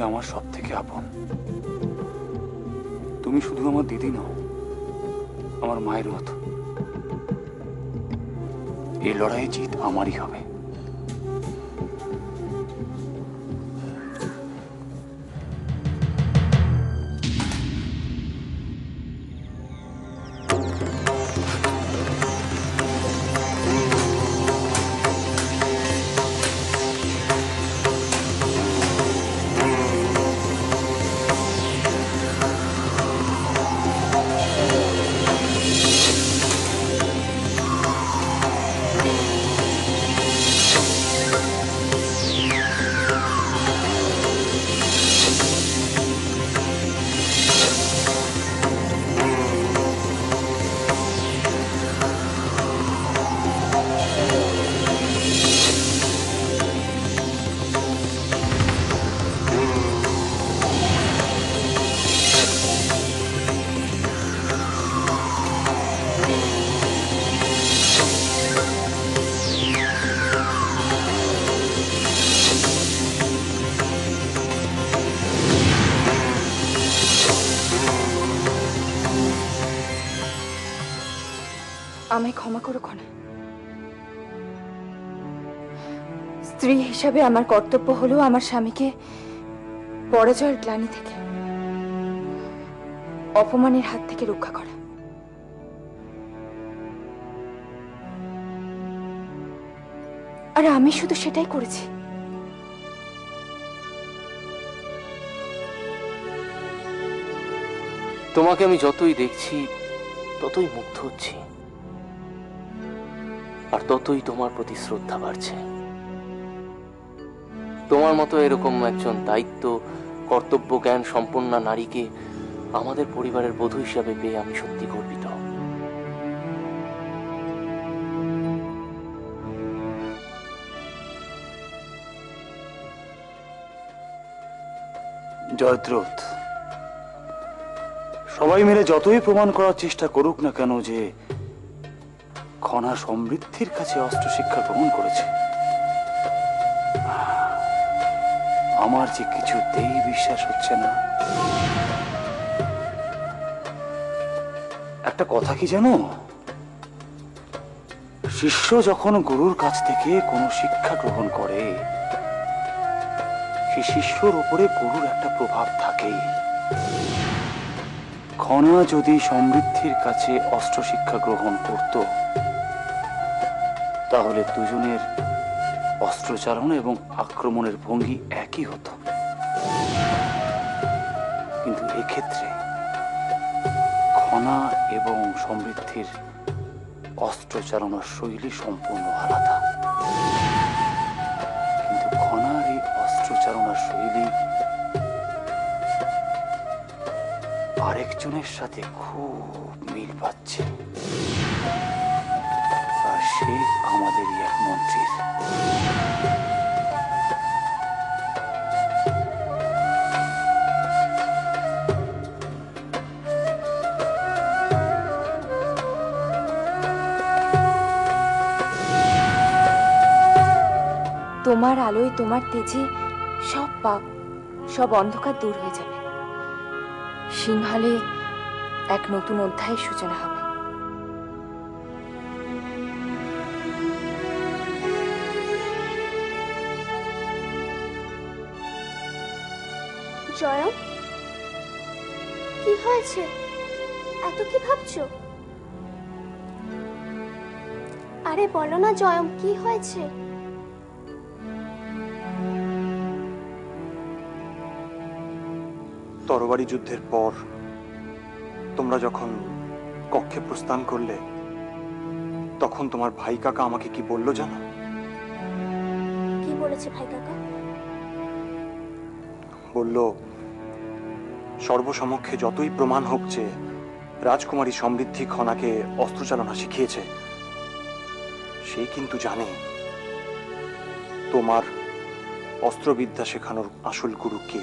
আমার সব থেকে আপন। তুমি শুধু আমার দিদি নও, আমার মায়ের মতো। এই লড়াইয়ে জিত আমারই হবে। আমায় ক্ষমা করো খনা। স্ত্রী হিসাবে আমার কর্তব্য হলো আমার স্বামীকে পরাজয়ের গ্লানি থেকে, অপমানের হাত থেকে রক্ষা করা। আর আমি শুধু সেটাই করেছি। তোমাকে আমি যতই দেখছি ততই মুগ্ধ হচ্ছি, আর ততই তোমার প্রতি শ্রদ্ধা বাড়ছে। তোমার মতো এরকম একজন দায়িত্ব কর্তব্য জ্ঞান সম্পন্ন নারীকে আমাদের পরিবারের বধূ হিসাবে পেয়ে আমি সত্যি গর্বিত। জয়দ্রথ, সবাই মিলে যতই প্রমাণ করার চেষ্টা করুক না কেন যে খনা সমৃদ্ধির কাছে অস্ত্র শিক্ষা গ্রহণ করেছে, আমার যে কিছুতেই বিশ্বাস হচ্ছে না। একটা কথা কি জানো, শিষ্য যখন গুরুর কাছ থেকে কোনো শিক্ষা গ্রহণ করে, সে শিষ্যর উপরে গুরুর একটা প্রভাব থাকে। খনা যদি সমৃদ্ধির কাছে অস্ত্র শিক্ষা গ্রহণ করত, তাহলে দুজনের অস্ত্রচালন এবং আক্রমণের ভঙ্গি একই হতো। কিন্তু এক্ষেত্রে খনা এবং সমৃদ্ধির অস্ত্রচালনার শৈলী সম্পূর্ণ আলাদা। কিন্তু খনার এই অস্ত্রচালনার শৈলী আরেকজনের সাথে খুব মিল পাচ্ছে, আর সে আমাদেরই এক মন্ত্রীর। তোমার আলোয়, তোমার তেজে সব পাপ, সব অন্ধকার দূর হয়ে যাবে। সিংহালে এক নতুন অধ্যায়ের সূচনা হবে। জয়ম, কি হয়েছে? এত কি ভাবছো? আরে বলো না জয়ম, কি হয়েছে? তরবারি যুদ্ধের পর তোমরা যখন কক্ষে প্রস্থান করলে, তখন তোমার ভাই কাকা আমাকে কি বলল জানো? কি বলেছে ভাই কাকা? বলল, সর্বসমক্ষে যতই প্রমাণ হোক যে রাজকুমারী সমৃদ্ধি খনাকে অস্ত্রচালনা শিখিয়েছে, সেই কিন্তু জানে তোমার অস্ত্রবিদ্যা শেখানোর আসল গুরু কে।